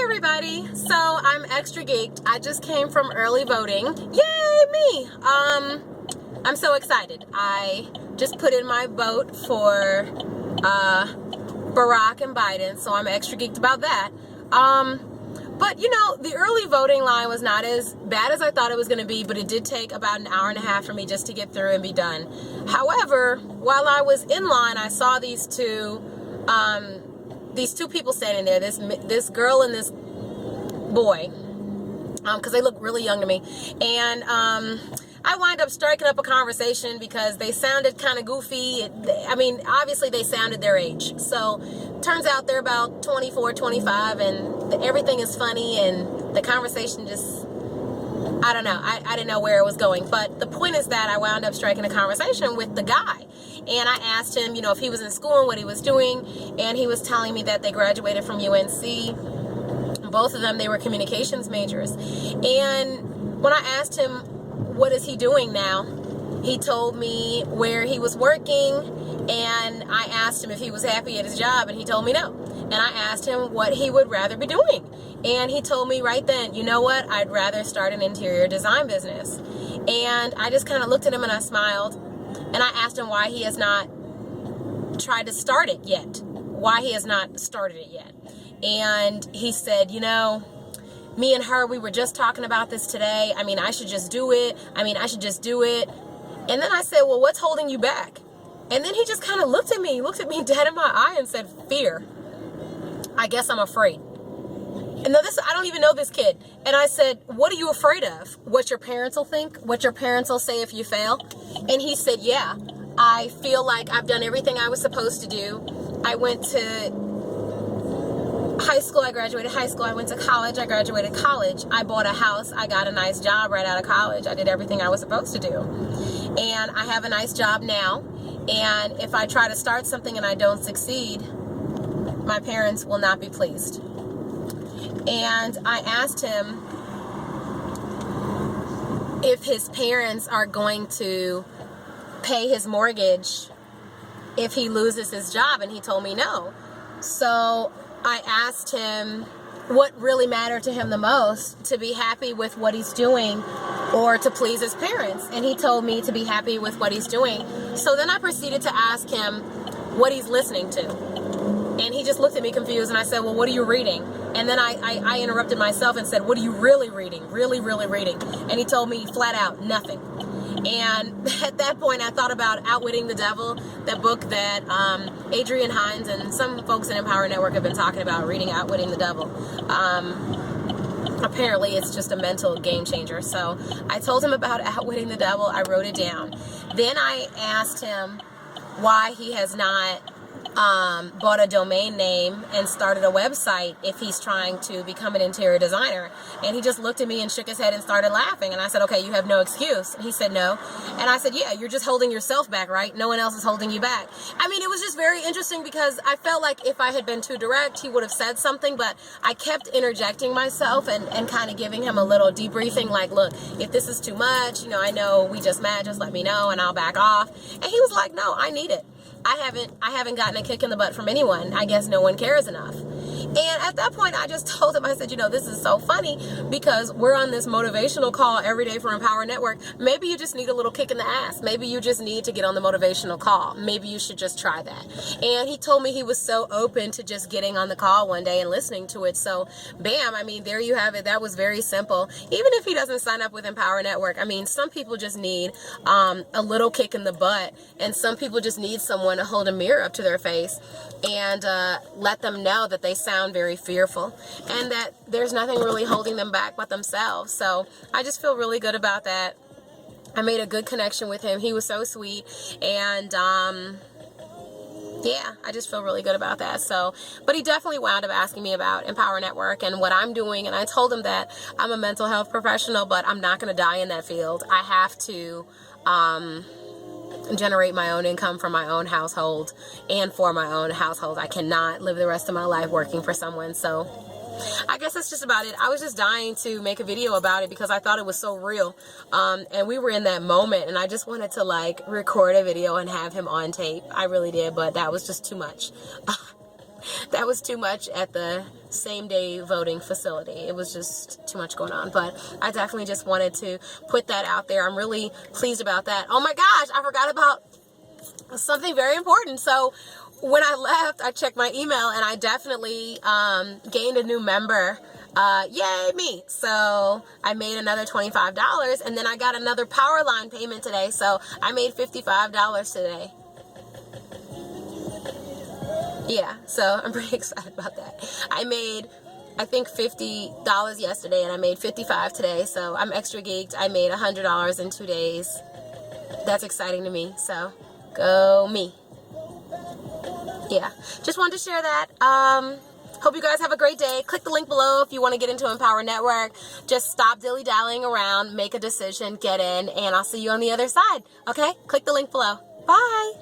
everybody. So I'm extra geeked. I just came from early voting. Yay, me! I'm so excited. I just put in my vote for Barack and Biden, so I'm extra geeked about that. But you know, the early voting line was not as bad as I thought it was going to be, but it did take about an hour and a half for me just to get through and be done. However, while I was in line, I saw these two people standing there, this girl and this boy, because they look really young to me, and I wind up striking up a conversation because they sounded kind of goofy. I mean, obviously they sounded their age. So turns out they're about 24, 25, and everything is funny, and the conversation just, I don't know. I didn't know where it was going. But the point is that I wound up striking a conversation with the guy. And I asked him, you know, if he was in school and what he was doing. And he was telling me that they graduated from UNC. Both of them, they were communications majors. And when I asked him, what is he doing now? He told me where he was working, and I asked him if he was happy at his job, and he told me no. And I asked him what he would rather be doing. And he told me right then, you know what? I'd rather start an interior design business. And I just kind of looked at him and I smiled, and I asked him why he has not tried to start it yet. Why he has not started it yet. And he said, you know, me and her, we were just talking about this today. I mean, I should just do it. And then I said, well, what's holding you back? And then he just kind of looked at me dead in my eye and said, fear. I guess I'm afraid. And now I don't even know this kid. And I said, what are you afraid of? What your parents will think? What your parents will say if you fail? And he said, yeah, I feel like I've done everything I was supposed to do. I went to high school, I graduated high school. I went to college, I graduated college. I bought a house, I got a nice job right out of college. I did everything I was supposed to do. And I have a nice job now. And if I try to start something and I don't succeed, my parents will not be pleased. And I asked him if his parents are going to pay his mortgage if he loses his job, and he told me no. So I asked him what really mattered to him the most, to be happy with what he's doing or to please his parents. And he told me to be happy with what he's doing. So then I proceeded to ask him what he's listening to. And he just looked at me confused, and I said, well, what are you reading? And then I interrupted myself and said, what are you really reading? Really, really reading? And he told me flat out, nothing. And at that point, I thought about Outwitting the Devil, that book that Adrian Hines and some folks in Empower Network have been talking about, reading Outwitting the Devil. Apparently, it's just a mental game changer. So I told him about Outwitting the Devil. I wrote it down. Then I asked him why he has not bought a domain name and started a website if he's trying to become an interior designer. And he just looked at me and shook his head and started laughing. And I said, okay, you have no excuse. And he said, no. And I said, yeah, you're just holding yourself back, right? No one else is holding you back. I mean, it was just very interesting because I felt like if I had been too direct, he would have said something, but I kept interjecting myself and kind of giving him a little debriefing, like, look, if this is too much, you know, I know we just met, just let me know and I'll back off. And he was like, no, I need it. I haven't gotten a kick in the butt from anyone. I guess no one cares enough. And at that point, I just told him, I said, you know, this is so funny because we're on this motivational call every day for Empower Network. Maybe you just need a little kick in the ass. Maybe you just need to get on the motivational call. Maybe you should just try that. And he told me he was so open to just getting on the call one day and listening to it. So, bam, I mean, there you have it. That was very simple. Even if he doesn't sign up with Empower Network, I mean, some people just need a little kick in the butt, and some people just need someone to hold a mirror up to their face and let them know that they sound very fearful and that there's nothing really holding them back but themselves. So I just feel really good about that. I made a good connection with him. He was so sweet, and yeah, I just feel really good about that. So, but he definitely wound up asking me about Empower Network and what I'm doing, and I told him that I'm a mental health professional, but I'm not going to die in that field. I have to generate my own income from my own household and for my own household. I cannot live the rest of my life working for someone. So I guess that's just about it. I was just dying to make a video about it because I thought it was so real. And we were in that moment, and I just wanted to like record a video and have him on tape. I really did, but that was just too much. that was too much at the same day voting facility. It was just too much going on. But I definitely just wanted to put that out there. I'm really pleased about that. Oh my gosh, I forgot about something very important. So when I left, I checked my email and I definitely gained a new member. Yay me. So I made another $25 and then I got another power line payment today. So I made $55 today. Yeah, so I'm pretty excited about that. I made, I think, $50 yesterday and I made $55 today. So I'm extra geeked. I made $100 in 2 days. That's exciting to me. So go me. Yeah, just wanted to share that. Hope you guys have a great day. Click the link below if you want to get into Empower Network. Just stop dilly-dallying around, make a decision, get in, and I'll see you on the other side. Okay? Click the link below. Bye.